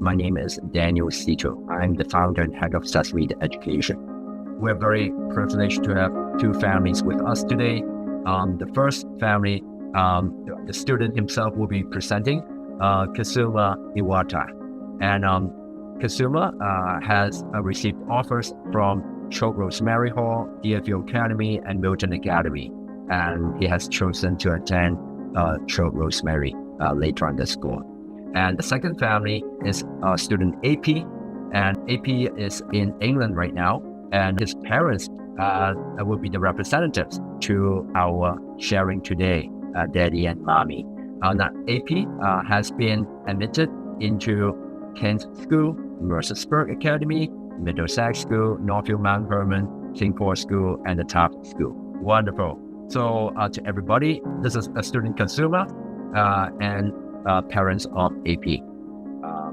my name is Daniel Sito. I'm the founder and head of Sesameed Education. We're very privileged to have two families with us today. The first family, the student himself will be presenting, Kazuma Iwata. And Kazuma has received offers from Choke Rosemary Hall, DFU Academy, and Milton Academy. And he has chosen to attend Choke Rosemary later on the school. And the second family is student AP, and AP is in England right now, and his parents will be the representatives to our sharing today, Daddy and Mommy. Now, AP has been admitted into Kent School, Mercersburg Academy, Middlesex School, Northfield Mount Hermon, Singapore School, and the Taft School. Wonderful. So to everybody, this is a student Kazuma and parents of AP.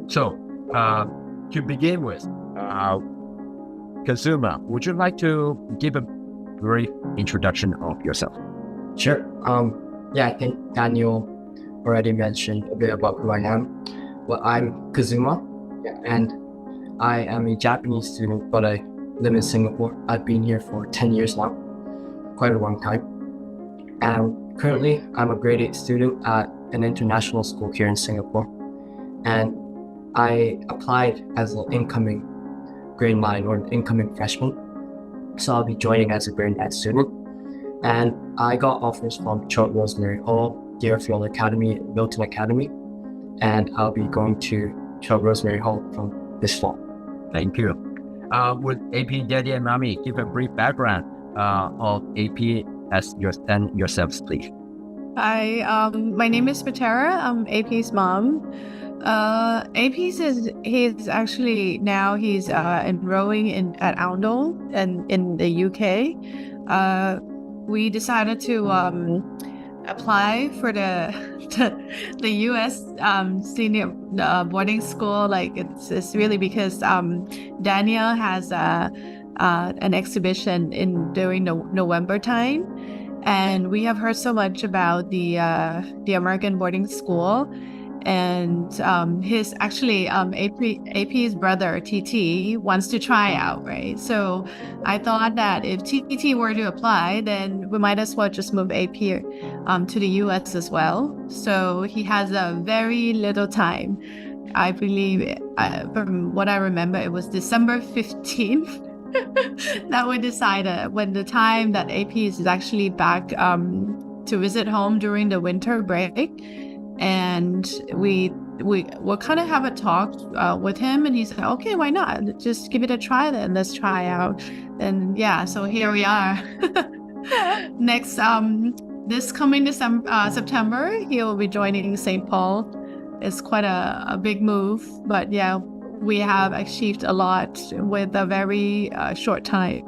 So to begin with, Kazuma, would you like to give a brief introduction of yourself? Sure. I think Daniel already mentioned a bit about who I am. Well, I'm Kazuma, and I am a Japanese student, but I live in Singapore. I've been here for 10 years now, quite a long time. And currently, I'm a grade 8 student at an international school here in Singapore. And I applied as an incoming grade 9 or an incoming freshman. So I'll be joining as a grade 9 student. And I got offers from Choke Rosemary Hall, Deerfield Academy, Milton Academy. And I'll be going to Choke Rosemary Hall from this fall. Thank you. Would AP Daddy and Mommy give a brief background of AP as yourselves, please? Hi, my name is Pattera. I'm AP's mom. AP's he's actually now he's enrolling at Oundle and in the UK. We decided to apply for the US senior boarding school. Like it's really because Daniel has an exhibition during the November time, and we have heard so much about the American boarding school. And his actually AP's brother TT wants to try out, right? So I thought that if TT were to apply, then we might as well just move AP to the US as well. So he has a very little time. I believe from what I remember, it was December 15th that we decided when the time that AP is actually back to visit home during the winter break. And we'll kind of have a talk with him, and he said, okay, why not? Just give it a try then. Let's try out. And so here we are. Next, this coming September, he'll be joining St. Paul. It's quite a big move, but we have achieved a lot with a very short time.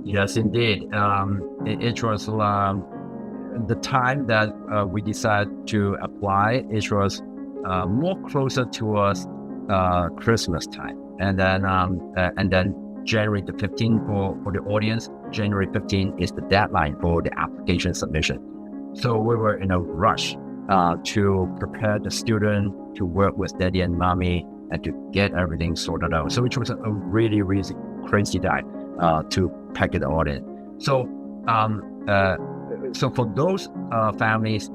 Yes, indeed. It was the time that we decided to apply. It was more closer towards Christmas time, and then January the 15th for the audience. January 15th is the deadline for the application submission. So we were in a rush to prepare the student to work with Daddy and Mommy and to get everything sorted out. So it was a really, really crazy time to pack the audience. So for those families,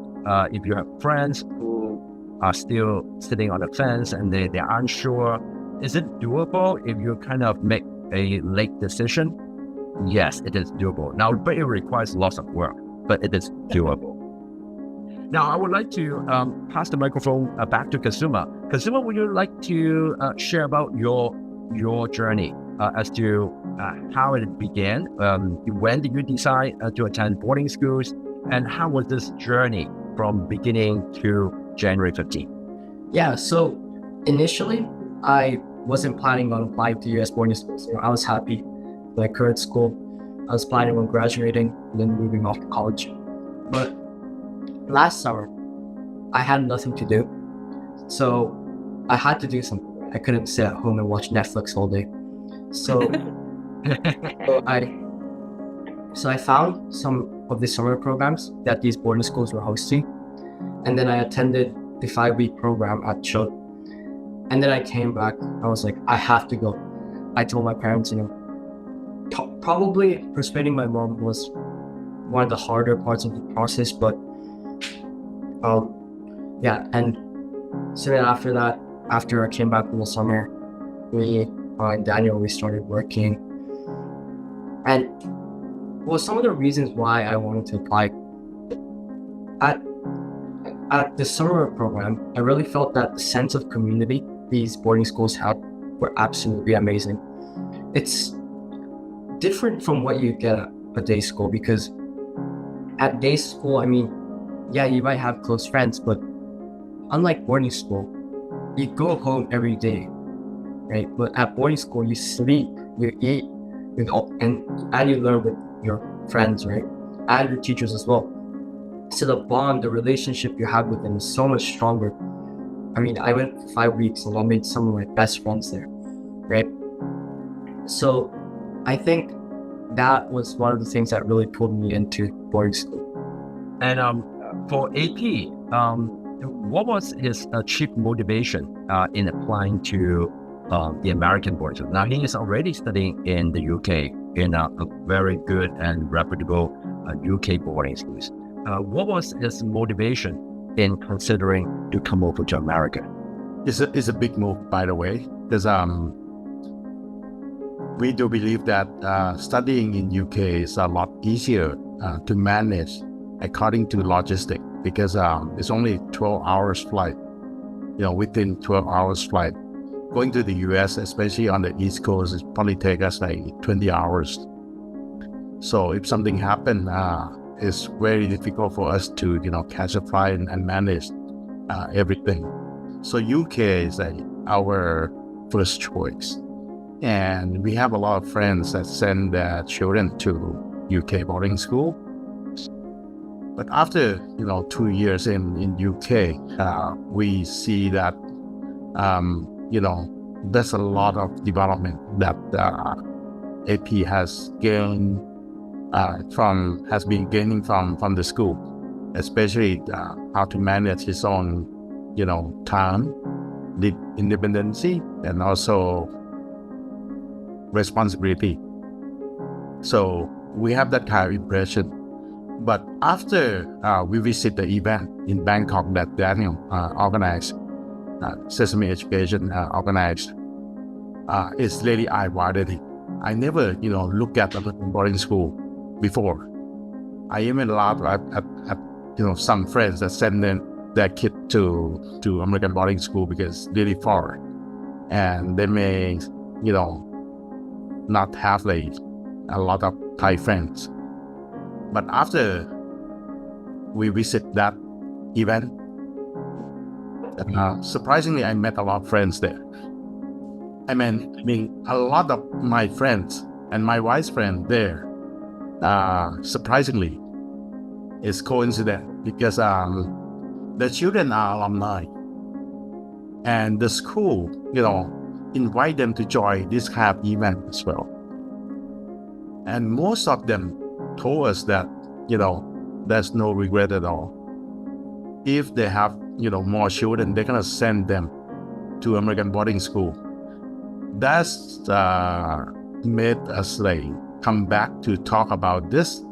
if you have friends who are still sitting on the fence and they aren't sure, is it doable if you kind of make a late decision? Yes, it is doable. Now, but it requires lots of work, but it is doable. Now, I would like to pass the microphone back to Kazuma. Kazuma, would you like to share about your journey as to how it began? When did you decide to attend boarding schools, and how was this journey from beginning to January 15th? Yeah, so initially I wasn't planning on applying to US boarding schools. I was happy with my current school. I was planning on graduating and then moving off to college. But last summer, I had nothing to do, so I had to do something. I couldn't sit at home and watch Netflix all day. So I found some of the summer programs that these boarding schools were hosting, and then I attended the 5-week program at Choke. And then I came back. I was like, I have to go. I told my parents, probably persuading my mom was one of the harder parts of the process, but yeah. And so then after that, after I came back in the summer, me and Daniel, we started working. And some of the reasons why I wanted to apply at the summer program, I really felt that the sense of community these boarding schools have were absolutely amazing. It's different from what you get at a day school, because at day school, I mean, yeah, you might have close friends, but unlike boarding school, you go home every day, right? But at boarding school, you sleep, you eat, and you learn with your friends, right? And your teachers as well. So the bond, the relationship you have with them is so much stronger. I mean, I went for 5 weeks and I made some of my best friends there, right? So I think that was one of the things that really pulled me into boarding school. And for AP, what was his chief motivation in applying to the American boarding school? Now, he is already studying in the UK in a very good and reputable UK boarding schools. What was his motivation in considering to come over to America? It's a big move, by the way, because we do believe that studying in UK is a lot easier to manage according to logistics, because it's only 12 hours flight. Within 12 hours flight, going to the US, especially on the East Coast, it probably take us like 20 hours. So if something happened, it's very difficult for us to catch a flight and manage everything. So UK is our first choice, and we have a lot of friends that send their children to UK boarding school. But after 2 years in UK, we see that there's a lot of development that AP has gained has been gaining from the school, especially how to manage his own time, the independency, and also responsibility. So we have that kind of impression. But after we visit the event in Bangkok that Daniel organized, Sesameed Education organized, it's really eye-watering. I never looked at a boarding school before. I even laughed at some friends that send their kid to American boarding school because it's really far, and they may not have a lot of Thai friends. But after we visit that event, surprisingly, I met a lot of friends there. I mean, a lot of my friends and my wife's friend there, surprisingly, is coincident, because the children are alumni, and the school, invite them to join this kind of event as well. And most of them told us that, there's no regret at all. If they have, more children, they're gonna send them to American boarding school. That's made us come back to talk about this.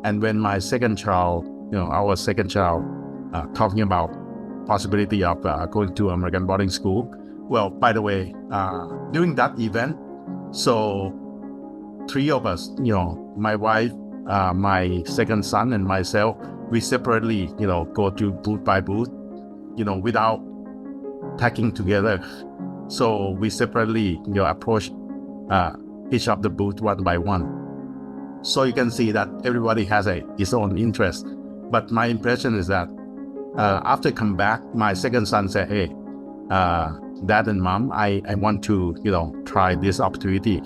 And when my second child, our second child, talking about possibility of going to American boarding school. Well, by the way, during that event, so 3 of us, my wife, my second son, and myself, we separately, go to booth by booth, without tagging together. So we separately, approach each of the booth one by one. So you can see that everybody has his own interest. But my impression is that after come back, my second son said, "Hey, Dad and Mom, I want to, try this opportunity."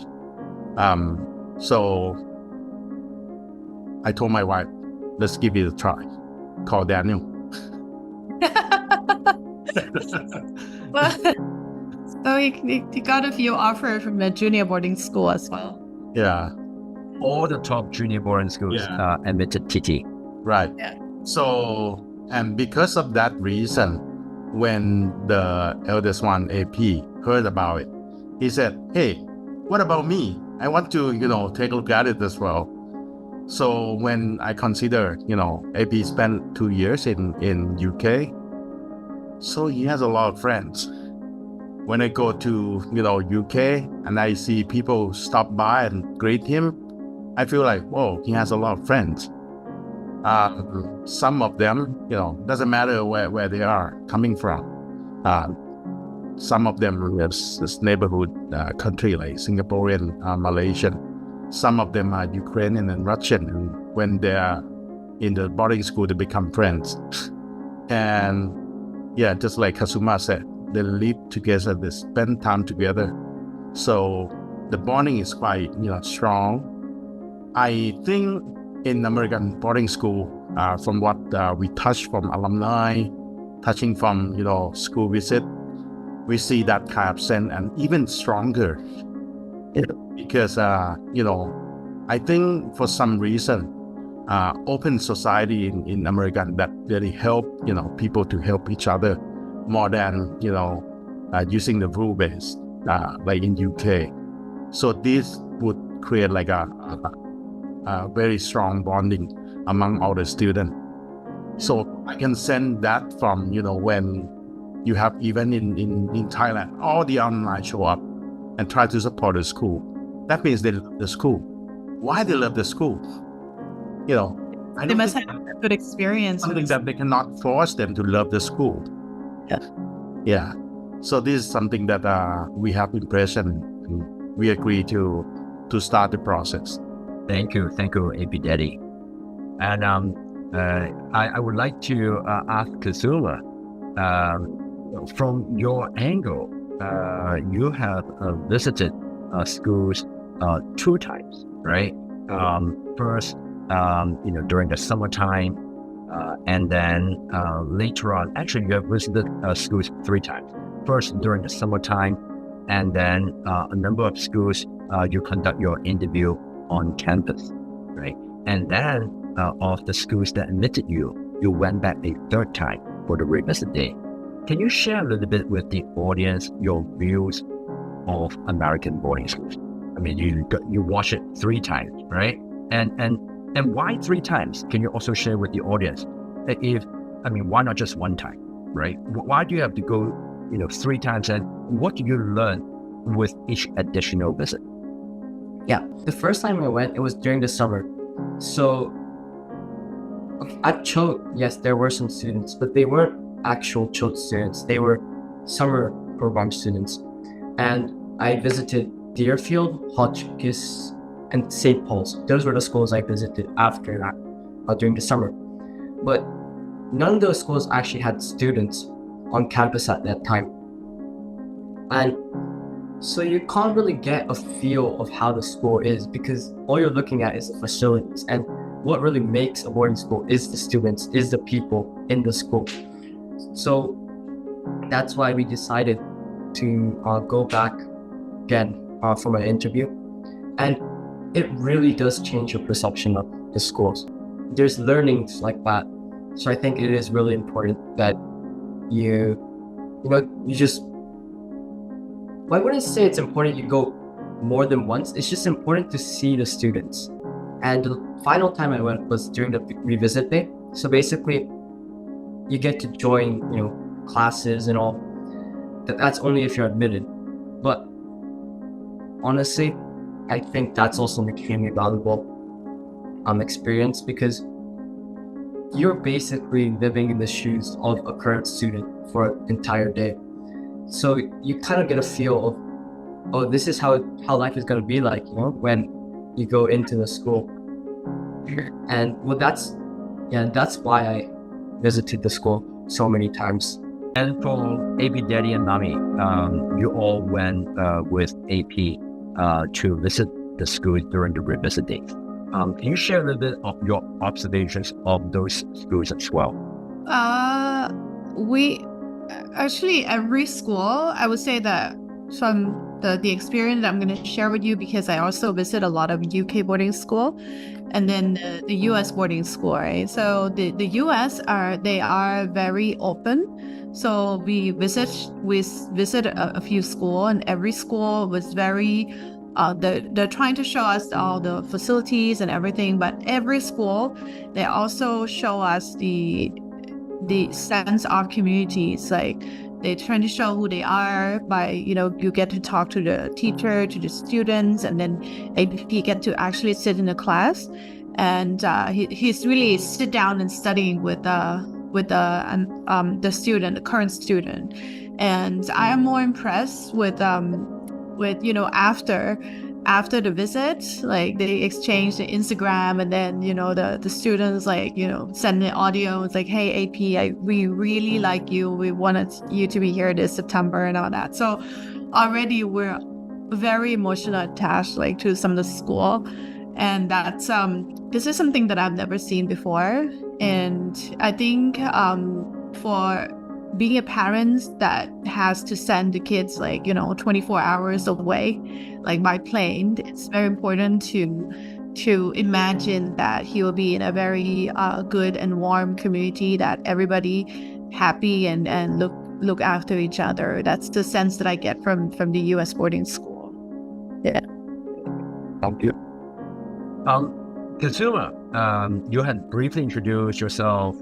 So I told my wife, "Let's give it a try. Call Daniel." So he got a few offers from the junior boarding school as well. Yeah. All the top junior boarding schools admitted TT. Right. Yeah. So, and because of that reason, when the eldest one, AP, heard about it, he said, "Hey, what about me? I want to, take a look at it as well." So when I consider, AP spent 2 years in UK, so he has a lot of friends. When I go to, UK and I see people stop by and greet him, I feel like, whoa, he has a lot of friends. Some of them, doesn't matter where they are coming from. Some of them is neighborhood country like Singaporean, Malaysian. Some of them are Ukrainian and Russian. And when they are in the boarding school, they become friends. And yeah, just like Kazuma said, they live together, they spend time together. So the bonding is quite, strong. I think in American boarding school, from what we touch from alumni, touching from, school visit, we see that kind of sense and even stronger. Because, I think for some reason, open society in America that really help, people to help each other more than, using the rule base, like in UK. So this would create like a very strong bonding among all the students. So I can send that from, when you have even in Thailand, all the alumni show up and try to support the school. That means they love the school. Why they love the school? I They don't must think have a good experience. something that they cannot force them to love the school. Yeah. So this is something that we have impression and we agree to start the process. Thank you, AP Daddy. And I would like to ask Kazuma, from your angle, you have visited schools 2 times, right? First, during the summertime, and then later on, actually you have visited schools 3 times. First during the summertime, and then a number of schools you conduct your interview on campus, right? And then of the schools that admitted you went back a 3rd time for the revisit day. Can you share a little bit with the audience your views of American boarding schools? I mean, you watch it 3 times, right? And why 3 times? Can you also share with the audience? Why not just 1 time, right? Why do you have to go, 3 times? And what do you learn with each additional visit? Yeah, the first time I went, it was during the summer. So at Choate, yes, there were some students, but they weren't actual Choate students. They were summer program students. And I visited Deerfield, Hotchkiss, and St. Paul's. Those were the schools I visited after that, during the summer. But none of those schools actually had students on campus at that time. And so you can't really get a feel of how the school is because all you're looking at is the facilities. And what really makes a boarding school is the students, is the people in the school. So that's why we decided to go back again for my interview. And it really does change your perception of the schools. There's learnings like that. So I think it is really important that you just, I wouldn't say it's important you go more than once. It's just important to see the students. And the final time I went was during the revisit day. So basically, you get to join, classes and all. That's only if you're admitted. But honestly, I think that's also an extremely valuable experience because you're basically living in the shoes of a current student for an entire day. So you kind of get a feel of, oh, this is how life is going to be like, when you go into the school. And well, that's why I visited the school so many times. And for AP Daddy and Mommy, you all went with AP to visit the school during the revisit days. Can you share a little bit of your observations of those schools as well? We actually, every school, I would say that from the experience that I'm going to share with you, because I also visit a lot of UK boarding school and then the US boarding school, right? So the US are very open So we visit a few school, and every school was very they're trying to show us all the facilities and everything, but every school they also show us the sense of communities. Like they're trying to show who they are by, you get to talk to the teacher, to the students, and then you get to actually sit in the class, and he's really sit down and studying with the student, the current student. And I am more impressed with after the visit, like they exchange the Instagram, and then the students send the audio. It's like, hey AP, we really like you, we wanted you to be here this September and all that. So already we're very emotional attached to some of the school, and that's this is something that I've never seen before. And I think for being a parent that has to send the kids 24 hours away by plane, it's very important to imagine that he will be in a very good and warm community, that everybody happy and look after each other. That's the sense that I get from the US boarding school. Yeah. Thank you. Kazuma, you had briefly introduced yourself,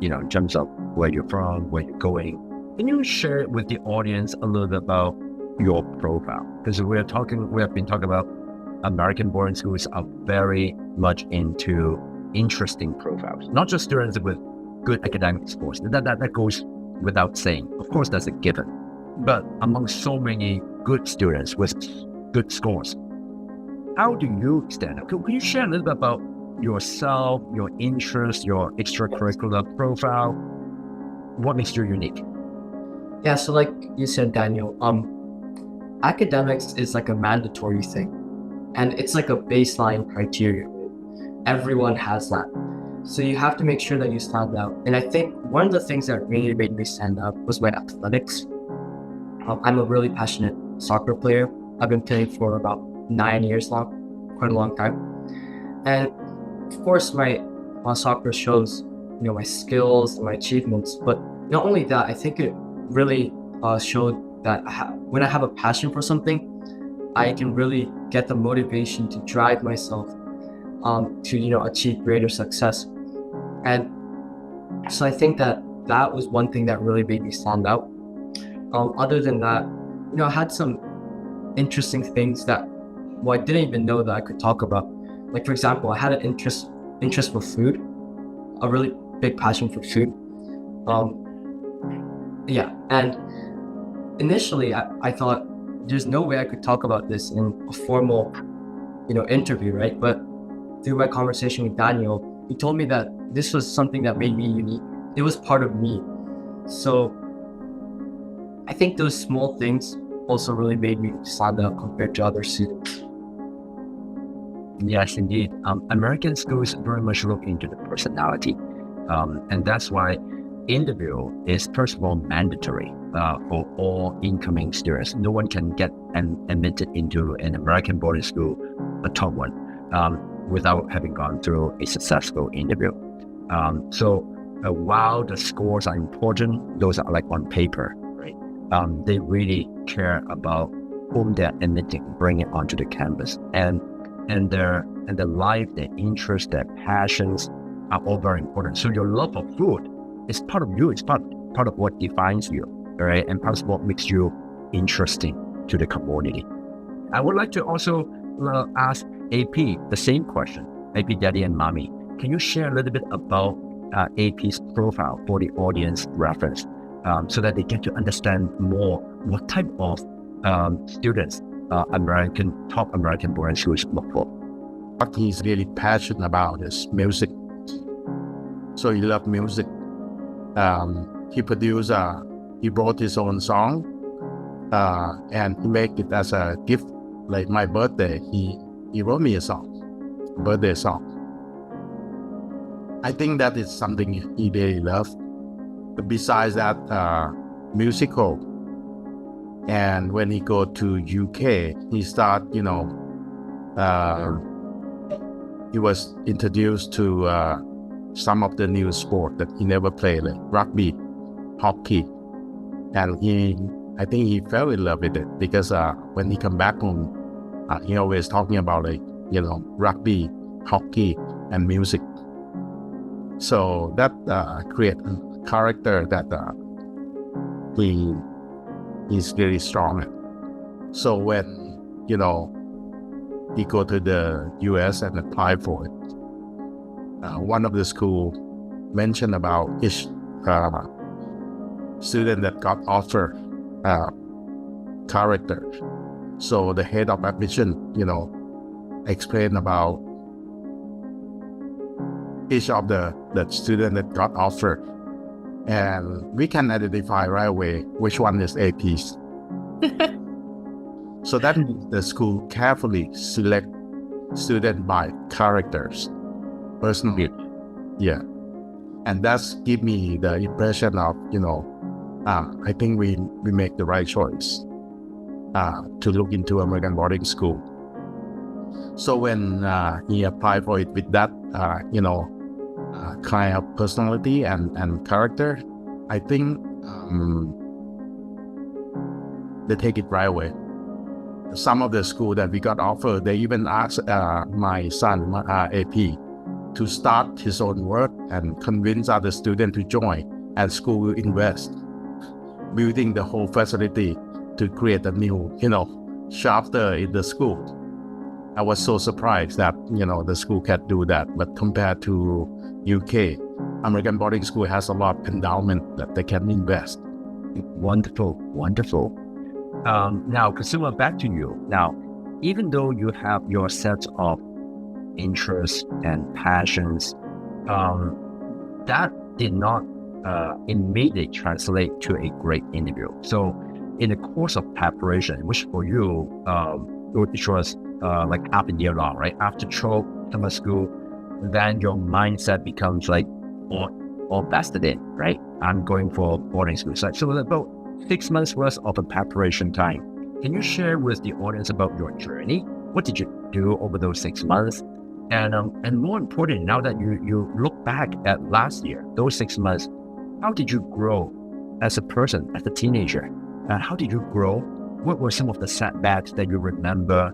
in terms of where you're from, where you're going. Can you share with the audience a little bit about your profile? Because we have been talking about American boarding schools are very much into interesting profiles, not just students with good academic scores. That goes without saying. Of course, that's a given. But among so many good students with good scores, how do you stand out? Can you share a little bit about yourself, your interests, your extracurricular profile? What makes you unique? Yeah, so like you said, Daniel, academics is like a mandatory thing, and it's like a baseline criteria. Everyone has that. So you have to make sure that you stand out. And I think one of the things that really made me stand out was my athletics. I'm a really passionate soccer player. I've been playing for about 9 years long, quite a long time. And of course, my soccer shows, my skills and my achievements. But not only that, I think it really showed that when I have a passion for something, I can really get the motivation to drive myself to achieve greater success. And so I think that was one thing that really made me stand out. Other than that, I had some interesting things that I didn't even know that I could talk about. Like, for example, I had an interest for food, a really big passion for food. And initially I thought there's no way I could talk about this in a formal, interview, right? But through my conversation with Daniel, he told me that this was something that made me unique. It was part of me. So I think those small things also really made me stand out compared to other students. Yes, indeed. American schools very much look into the personality. And that's why interview is, first of all, mandatory for all incoming students. No one can get admitted into an American boarding school, a top one, without having gone through a successful interview. So while the scores are important, those are like on paper, right? They really care about whom they're admitting, bringing onto the campus, and their life, their interests, their passions are all very important. So your love of food is part of you. It's part of what defines you, right? And part of what makes you interesting to the community. I would like to also ask AP the same question. AP Daddy and Mommy, can you share a little bit about AP's profile for the audience reference, so that they get to understand more what type of students top American boarding schools look for? What he's really passionate about is music. So he loves music. He wrote his own song, and he made it as a gift. Like my birthday, he wrote me a birthday song. I think that is something he really loves. Besides that, musical. And when he go to UK, he start, he was introduced to some of the new sport that he never played, like rugby, hockey, and I think he fell in love with it because when he come back home, he always talking about rugby, hockey, and music. So that create a character that he is very strong at. So when he go to the US and apply for it, one of the school mentioned about each student that got offered character. So the head of admission, explained about each of the student that got offered, and we can identify right away which one is APs. So that means the school carefully select student by characters, personally. Yeah. And that's give me the impression of, I think we make the right choice to look into American boarding school. So when he applied for it with that, kind of personality and character, I think they take it right away. Some of the school that we got offered, they even asked my son, AP, to start his own work and convince other students to join, and school will invest, building the whole facility to create a new, chapter in the school. I was so surprised that, the school can do that. But compared to UK, American boarding school has a lot of endowment that they can invest. Wonderful, wonderful. Now, Kazuma, back to you. Now, even though you have your set of interests and passions, that did not immediately translate to a great interview. So, in the course of preparation, which for you, which was like after year long, right? After summer school, then your mindset becomes like all vested in, right? I'm going for boarding school. So about 6 months worth of a preparation time. Can you share with the audience about your journey? What did you do over those 6 months? And more important, now that you look back at last year, those 6 months, how did you grow as a person, as a teenager? How did you grow? What were some of the setbacks that you remember?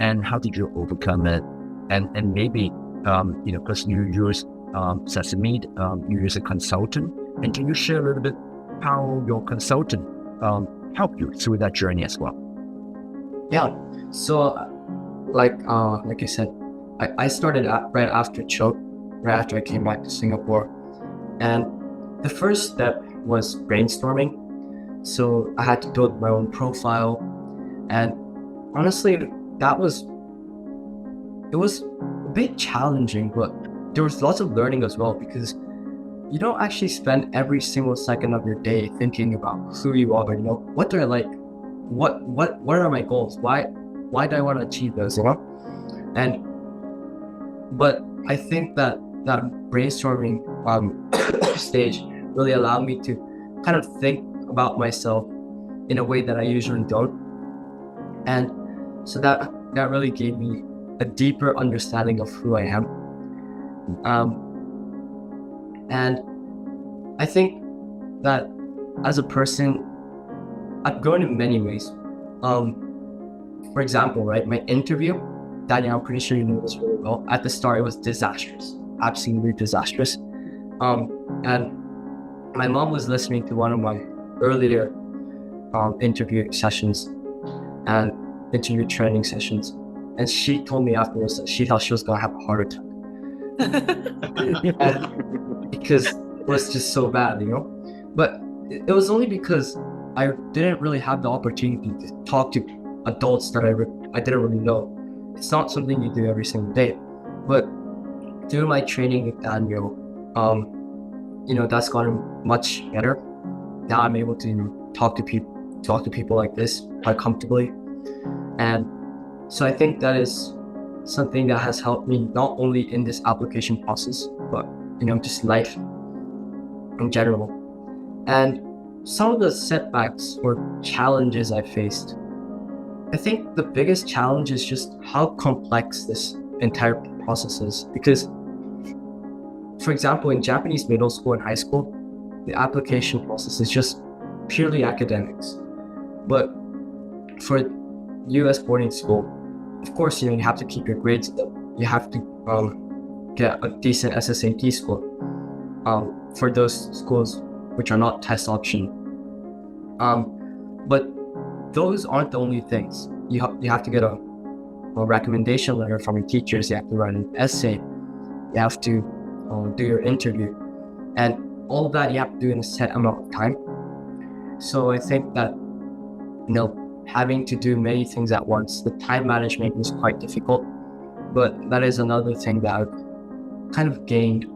And how did you overcome it? And maybe, because you use Sesameed, you use a consultant. And can you share a little bit how your consultant helped you through that journey as well? Yeah. So, like I said, I started right after Choke, right after I came back to Singapore, and the first step was brainstorming. So I had to build my own profile, and honestly, it was a bit challenging, but there was lots of learning as well, because you don't actually spend every single second of your day thinking about who you are, what do I like, what are my goals, why do I want to achieve those, but I think that brainstorming stage really allowed me to kind of think about myself in a way that I usually don't, and so that really gave me a deeper understanding of who I am. And I think that as a person, I've grown in many ways. For example, right, my interview, Daniel, I'm pretty sure you know this really well. At the start, it was disastrous, absolutely disastrous. And my mom was listening to one of my earlier interview sessions and interview training sessions, and she told me afterwards that she thought she was gonna have a heart attack. Because it was just so bad, But it was only because I didn't really have the opportunity to talk to adults that I didn't really know. It's not something you do every single day. But through my training with Daniel, that's gotten much better. Now I'm able to talk to people like this quite comfortably. And so I think that is something that has helped me not only in this application process, but just life in general. And some of the setbacks or challenges I faced, I think the biggest challenge is just how complex this entire process is. Because, for example, in Japanese middle school and high school, the application process is just purely academics. But for US boarding school, of course, you have to keep your grades up. You have to get a decent SSAT score for those schools which are not test option. But those aren't the only things. You have to get a recommendation letter from your teachers. You have to write an essay. You have to do your interview, and all of that you have to do in a set amount of time. So I think that having to do many things at once, the time management is quite difficult. But that is another thing that I've kind of gained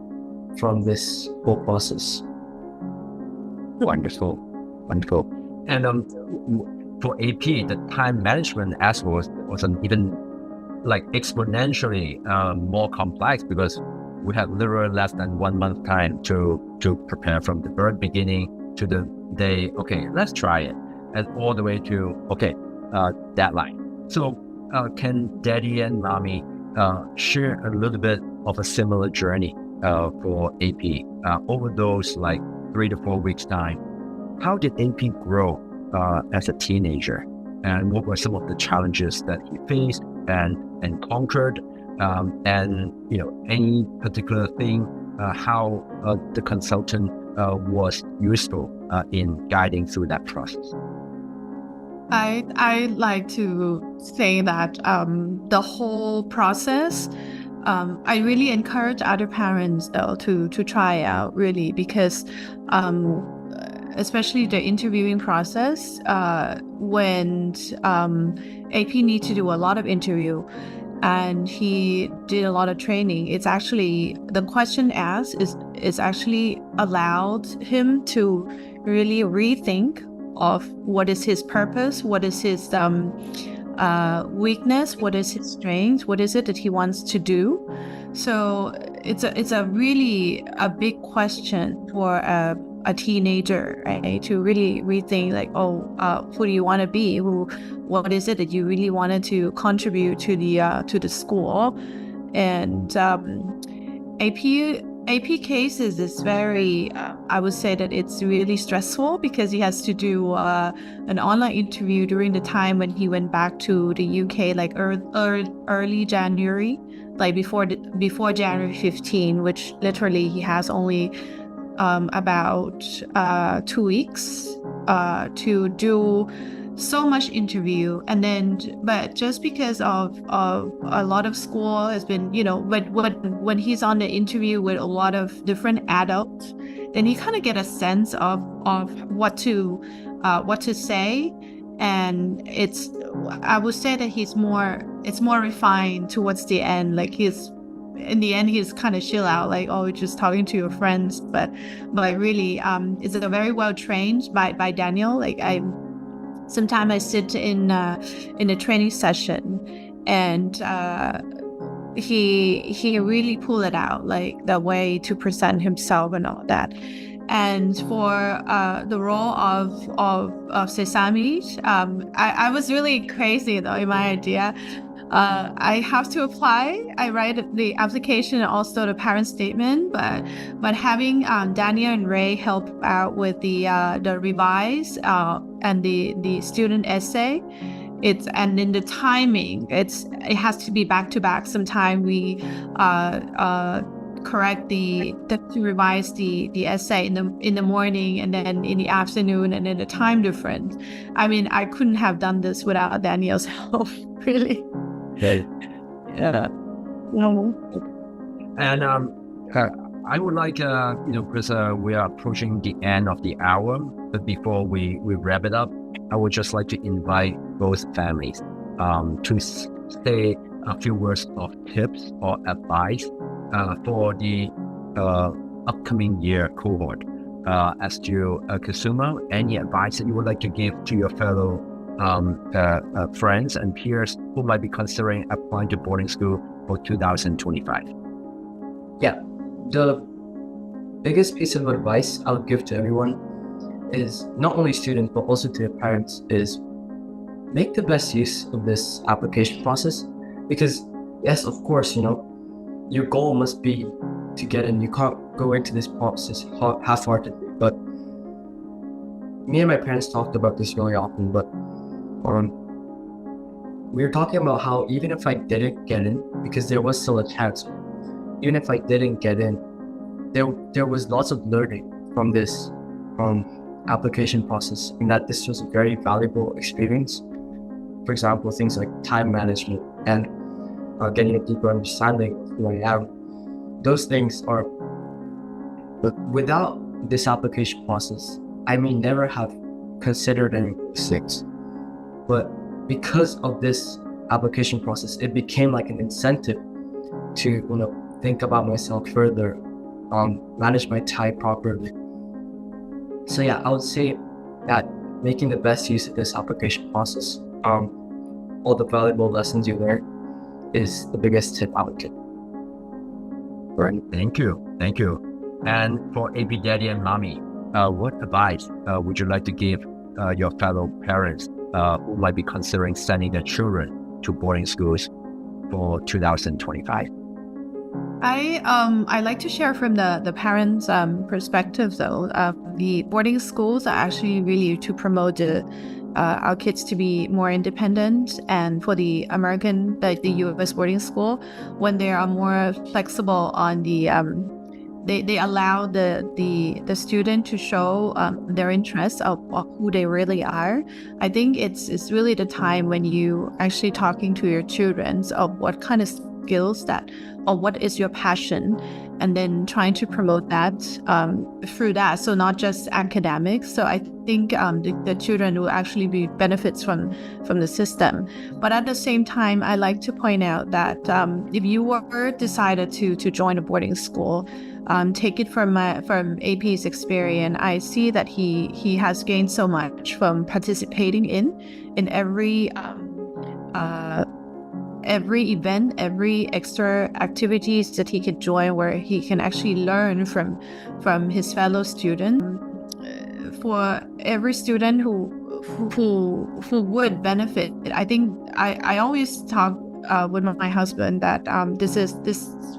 from this whole process. Wonderful. And for AP, the time management aspect was an even like exponentially more complex, because we had literally less than 1 month time to prepare from the very beginning to the day. Okay, let's try it, and all the way to deadline. So can Daddy and Mommy share a little bit of a similar journey for AP over those like 3 to 4 weeks time? How did AP grow as a teenager, and what were some of the challenges that he faced and conquered, and any particular thing how the consultant was useful in guiding through that process? I like to say that the whole process, I really encourage other parents though to try out, really, because especially the interviewing process, when AP needs to do a lot of interview and he did a lot of training, it's actually, the question asked is actually allowed him to really rethink of what is his purpose, what is his weakness, what is his strength, what is it that he wants to do. So it's a really a big question for a teenager, right? To really rethink, like, who do you want to be? What is it that you really wanted to contribute to the school? And AP cases is very, I would say that it's really stressful, because he has to do an online interview during the time when he went back to the UK, like early January, like before January 15, which literally he has only about 2 weeks to do so much interview. And then, but just because of a lot of school has been, but when he's on the interview with a lot of different adults, then you kind of get a sense of what to say. And I would say that it's more refined towards the end. Like in the end, he's kind of chill out, like, just talking to your friends. But really, it's a very well trained by Daniel. Like sometimes I sit in a training session, and he really pull it out, like the way to present himself and all that. And for the role of Sesameed, I was really crazy though in my idea. I have to apply. I write the application and also the parent statement, but having Daniel and Ray help out with the revise and the student essay, and in the timing, it has to be back to back. Sometimes we correct to revise the essay in the morning, and then in the afternoon, and then the time difference. I mean, I couldn't have done this without Daniel's help, really. Okay. Yeah. No. And I would like, because we are approaching the end of the hour, but before we wrap it up, I would just like to invite both families to say a few words of tips or advice for the upcoming year cohort. As to Kazuma, any advice that you would like to give to your fellow friends and peers who might be considering applying to boarding school for 2025? Yeah, the biggest piece of advice I'll give to everyone is, not only students but also to their parents, is make the best use of this application process. Because yes, of course, your goal must be to get in. You can't go into this process half-heartedly, but me and my parents talked about this really often, but we were talking about how even if I didn't get in, because there was still a chance, even if I didn't get in, there was lots of learning from this application process, and that this was a very valuable experience. For example, things like time management and getting a deeper understanding of who I am. Those things are, but without this application process, I may never have considered any things. But because of this application process, it became like an incentive to think about myself further, manage my time properly. So yeah, I would say that making the best use of this application process, all the valuable lessons you learn, is the biggest tip I would give. Right. Thank you. And for AP Daddy and Mommy, what advice would you like to give your fellow parents who might be considering sending their children to boarding schools for 2025? I like to share from the parents' perspective, though. The boarding schools are actually really to promote our kids to be more independent, and for the American, the U.S. boarding school, when they are more flexible on the they allow the student to show their interest of who they really are. I think it's really the time when you actually talking to your children of what kind of skills that, or what is your passion, and then trying to promote that through that. So not just academics. So I think the children will actually be benefits from the system. But at the same time, I like to point out that if you were decided to join a boarding school, take it from AP's experience. I see that he has gained so much from participating in every event, every extra activities that he could join, where he can actually learn from his fellow students. For every student who would benefit, I think I always talk with my husband that this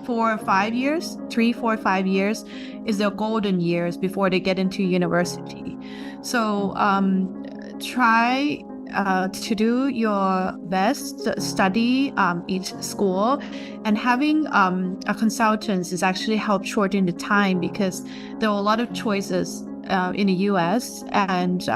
4 or 5 years, 3, 4, 5 years is their golden years before they get into university. So try to do your best, study each school, and having a consultant is actually help shorten the time, because there are a lot of choices in the US, and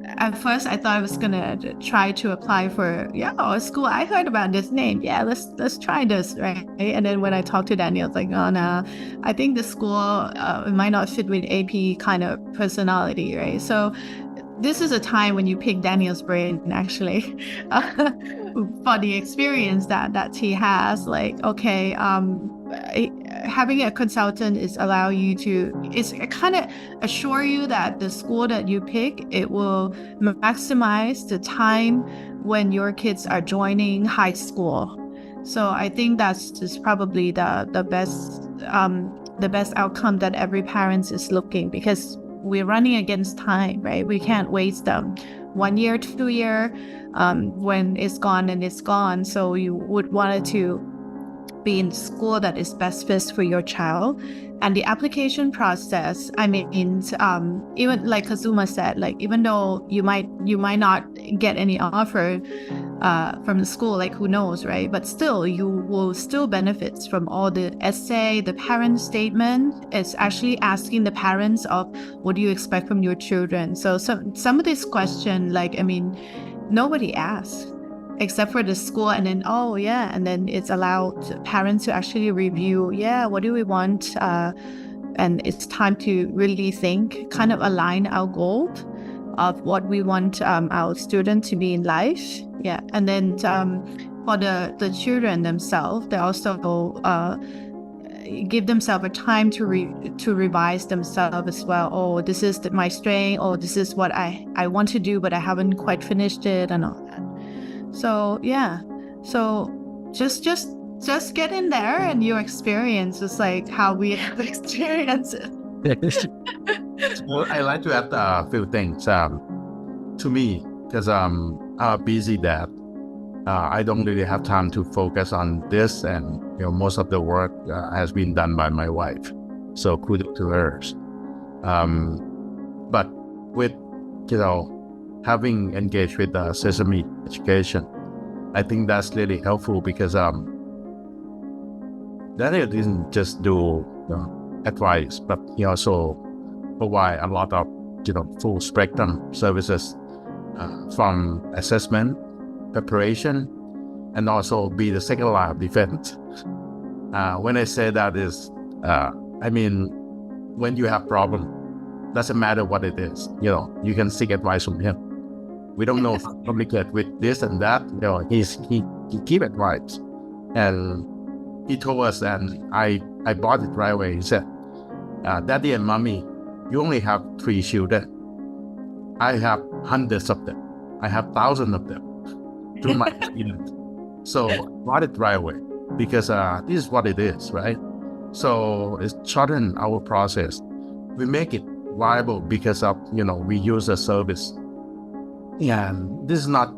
at first I thought I was gonna try to apply for a school. I heard about this name. Yeah, let's try this, right? And then when I talked to Daniel, I was like, oh no, I think the school it might not fit with AP kind of personality, right? So this is a time when you pick Daniel's brain, actually, for the experience that he has. Like, okay, having a consultant is allow you to, it's kind of assure you that the school that you pick, it will maximize the time when your kids are joining high school. So I think that's just probably the best outcome that every parent is looking, because we're running against time, right? We can't waste them 1 year, 2 year, when it's gone and it's gone. So you would want it to be in school that is best fit for your child. And the application process, I mean, even like Kazuma said, like even though you might not get any offer from the school, like who knows, right? But still, you will still benefit from all the essay, the parent statement. It's actually asking the parents of what do you expect from your children. So some of this question, like, I mean, nobody asks except for the school, and then and then it's allowed parents to actually review, what do we want, and it's time to really think, kind of align our goal of what we want our student to be in life. And then for the children themselves, they also give themselves a time to revise themselves as well. Oh, this is my strength, or this is what I want to do but I haven't quite finished it, and all that. So so just get in there, and your experience is like how we have experienced it. Well, I like to add a few things. To me, because I'm a busy dad, I don't really have time to focus on this, and most of the work has been done by my wife. So kudos to her. But with having engaged with Sesameed education, I think that's really helpful because Daniel didn't just do advice, but he also provide a lot of full spectrum services from assessment, preparation, and also be the second line of defense. When I say that is, I mean, when you have problem, doesn't matter what it is, you can seek advice from him. We don't know if it's complicated with this and that. He give advice, and he told us, and I bought it right away. He said, "Daddy and Mommy, you only have 3 children. I have hundreds of them. I have thousands of them through my experience. So I bought it right away because this is what it is, right? So it's shortened our process. We make it viable because of we use a service. And this is not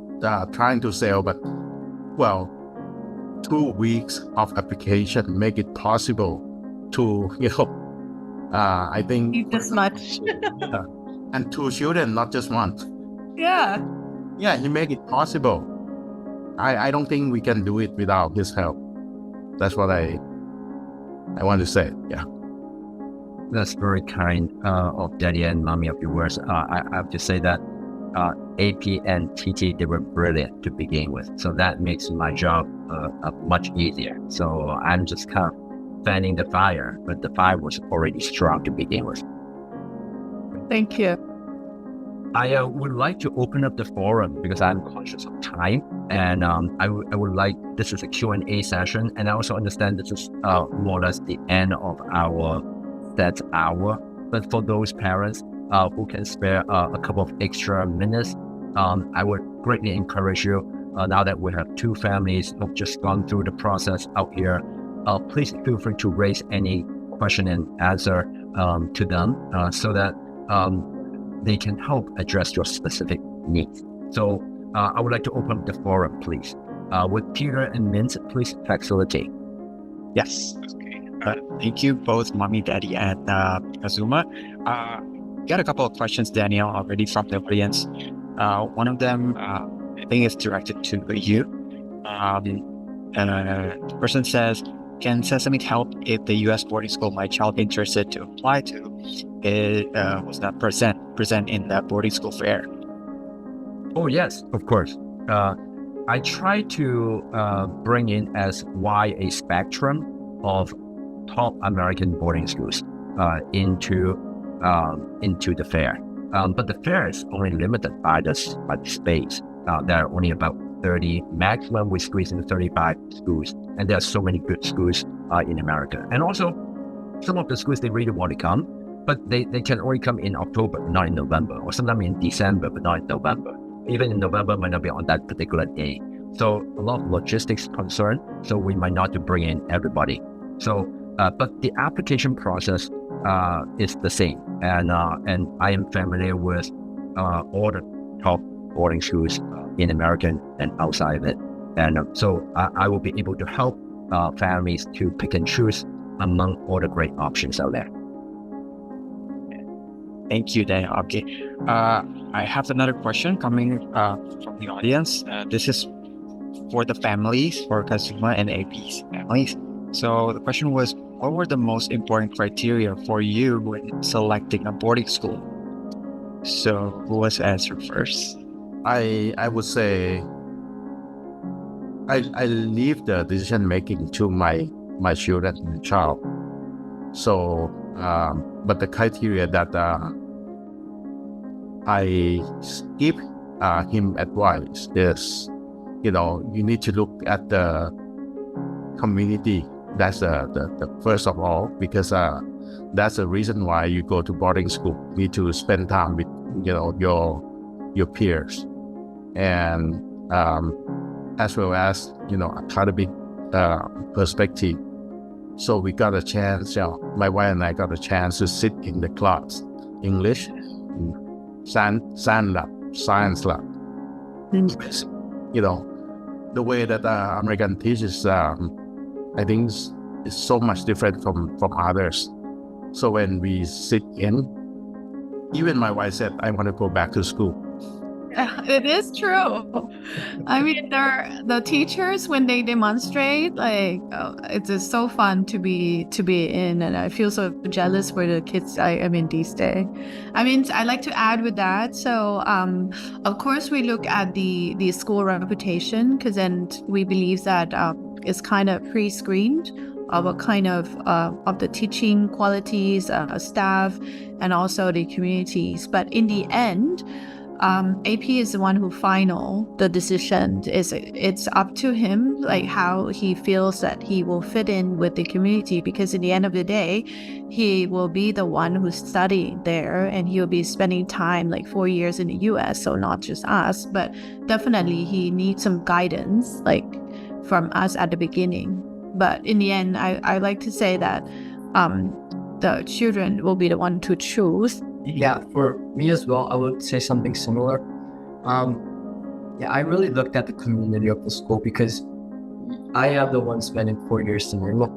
trying to sell, but 2 weeks of application make it possible to I think Eat this much. and 2 children, not just 1. Yeah. Yeah, he made it possible. I don't think we can do it without his help. That's what I want to say. Yeah. That's very kind of Daddy and Mommy of your words. I have to say that AP and TT, they were brilliant to begin with. So that makes my job much easier. So I'm just kind of fanning the fire, but the fire was already strong to begin with. Thank you. I would like to open up the forum because I'm conscious of time, and I would like, this is a Q&A session, and I also understand this is more or less the end of our set hour. But for those parents who can spare a couple of extra minutes, I would greatly encourage you, now that we have 2 families who've just gone through the process out here, please feel free to raise any question and answer to them so that they can help address your specific needs. So I would like to open up the forum, please. With Peter and Mint, please facilitate. Yes. Okay. Thank you both, Mommy, Daddy, and Kazuma. Got a couple of questions, Daniel, already from the audience. One of them, I think, is directed to you. The person says, "Can Sesameed help if the U.S. boarding school my child interested to apply to was not present in the boarding school fair?" Oh yes, of course. I try to bring in as wide a spectrum of top American boarding schools into the fair. But the fair is only limited by the space. There are only about 30, maximum we squeeze in 35 schools, and there are so many good schools in America. And also, some of the schools, they really want to come, but they can only come in October, not in November, or sometimes in December, but not in November. Even in November, might not be on that particular day. So a lot of logistics concern, so we might not to bring in everybody. So, but the application process is the same, and I am familiar with all the top boarding schools in America and outside of it, and so I will be able to help families to pick and choose among all the great options out there. Thank you, Daniel. Okay, I have another question coming from the audience. This is for the families, for Kazuma and AP's families. So the question was, what were the most important criteria for you when selecting a boarding school? So who wants to answer first? I would say I leave the decision making to my children and child. So, but the criteria that I give him advice is, you need to look at the community. That's the first of all, because that's the reason why you go to boarding school. You need to spend time with your peers, and as well as academic perspective. So we got a chance. My wife and I got a chance to sit in the class, English, science lab. The way that American teaches, I think is so much different from others. So when we sit in, Even my wife said, I want to go back to school. It is true. I mean, the teachers when they demonstrate, like it's just so fun to be in, and I feel so jealous for the kids. I mean these days. I mean, I like to add with that. So, of course, we look at the school reputation because then we believe that it's kind of pre-screened of a kind of the teaching qualities, staff, and also the communities. But in the end, AP is the one who final the decision. It's up to him, like how he feels that he will fit in with the community, because in the end of the day, he will be the one who's studying there, and he will be spending time like 4 years in the US, so not just us, but definitely he needs some guidance like from us at the beginning. But in the end, I like to say that the children will be the one to choose. Yeah, for me as well, I would say something similar. Yeah, I really looked at the community of the school because I am the one spending 4 years there. Look,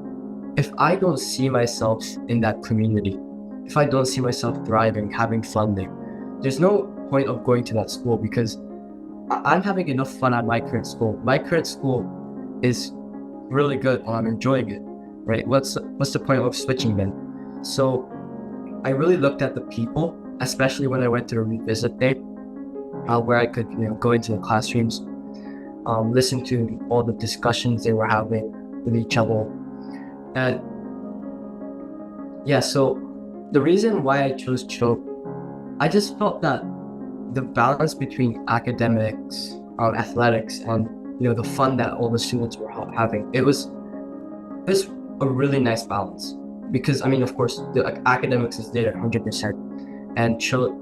if I don't see myself in that community, if I don't see myself thriving, having fun there, there's no point of going to that school because I'm having enough fun at my current school. My current school is really good and I'm enjoying it, right? What's the point of switching then? So I really looked at the people, especially when I went to a revisit day, where I could, go into the classrooms, listen to all the discussions they were having with each other. And yeah, so the reason why I chose Chope, I just felt that the balance between academics, athletics, and the fun that all the students were having, it was a really nice balance. Because I mean, of course, the academics is there 100%, and Chope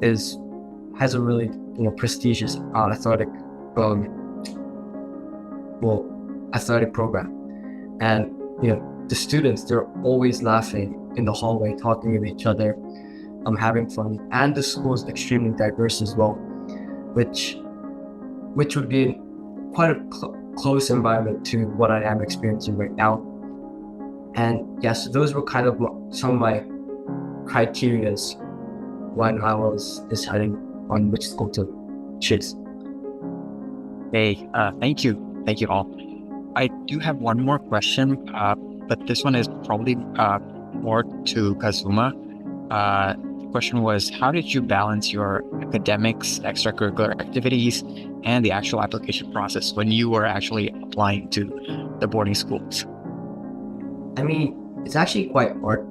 has a really prestigious athletic program, and the students, they're always laughing in the hallway, talking with each other, having fun, and the school is extremely diverse as well, which would be quite a close environment to what I am experiencing right now. And yes, those were kind of some of my criterias when I was deciding on which school to choose. Hey, thank you all. I do have one more question, but this one is probably more to Kazuma. The question was, how did you balance your academics, extracurricular activities, and the actual application process when you were actually applying to the boarding schools? I mean, it's actually quite hard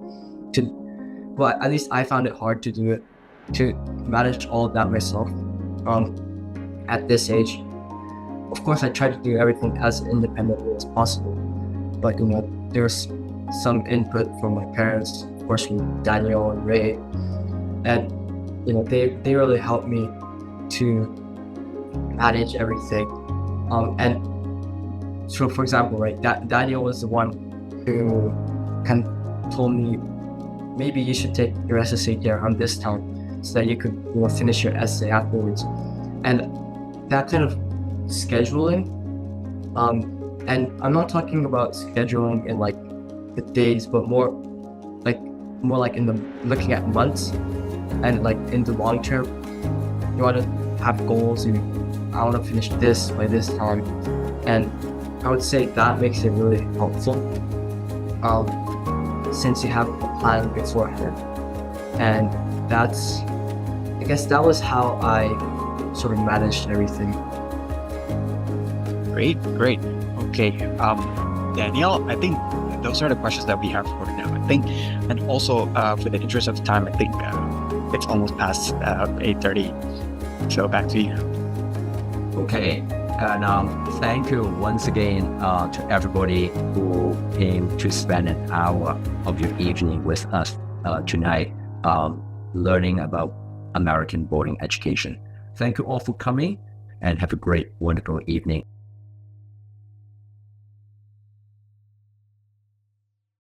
well, at least I found it hard to do it, to manage all of that myself. At this age, of course, I tried to do everything as independently as possible, but there's some input from my parents, of course, from Daniel and Ray, and they really helped me to manage everything. And so, for example, right, Daniel was the one who kind of told me, maybe you should take your SSA around this time so that you could finish your essay afterwards. And that kind of scheduling, and I'm not talking about scheduling in like the days, but more like in the looking at months, and like in the long term, you want to have goals. I want to finish this by this time, and I would say that makes it really helpful. Since you have a plan beforehand, and I guess that was how I sort of managed everything. Great. Okay, Daniel, I think those are the questions that we have for now. I think, and also for the interest of time, I think it's almost past 8:30. So back to you. Okay, and thank you once again to everybody who came to spend an hour of your evening with us tonight, learning about American boarding education. Thank you all for coming, and have a great, wonderful evening.